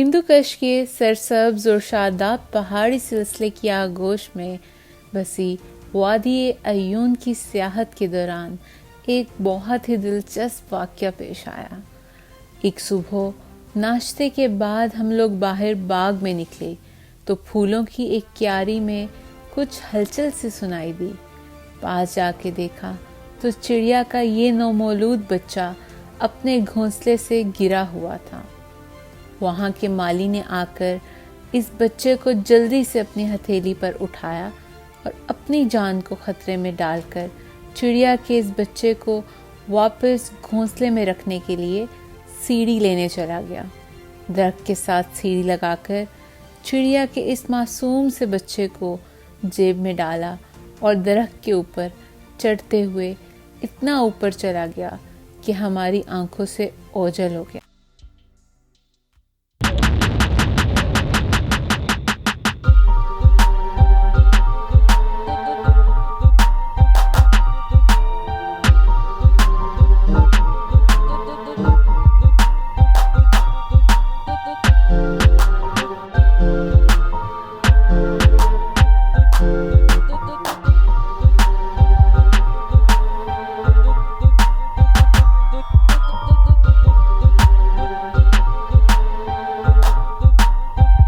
हिंदुकुश के सरसब्ज और शादाब पहाड़ी सिलसिले की आगोश में बसी वादी अय्यून की सियाहत के दौरान एक बहुत ही दिलचस्प वाक़या पेश आया। एक सुबह नाश्ते के बाद हम लोग बाहर बाग में निकले तो फूलों की एक क्यारी में कुछ हलचल सी सुनाई दी। पास जाके देखा तो चिड़िया का ये नौमौलूद बच्चा अपने घोंसले से गिरा हुआ था। वहाँ के माली ने आकर इस बच्चे को जल्दी से अपनी हथेली पर उठाया और अपनी जान को खतरे में डालकर चिड़िया के इस बच्चे को वापस घोंसले में रखने के लिए सीढ़ी लेने चला गया। दरख्त के साथ सीढ़ी लगाकर चिड़िया के इस मासूम से बच्चे को जेब में डाला और दरख्त के ऊपर चढ़ते हुए इतना ऊपर चला गया कि हमारी आंखों से ओझल हो गया।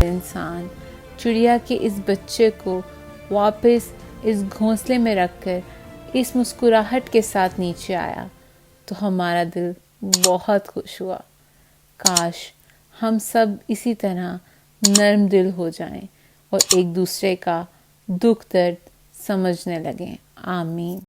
इंसान चिड़िया के इस बच्चे को वापस इस घोंसले में रखकर इस मुस्कुराहट के साथ नीचे आया तो हमारा दिल बहुत खुश हुआ। काश हम सब इसी तरह नर्म दिल हो जाएं और एक दूसरे का दुख दर्द समझने लगें। आमीन।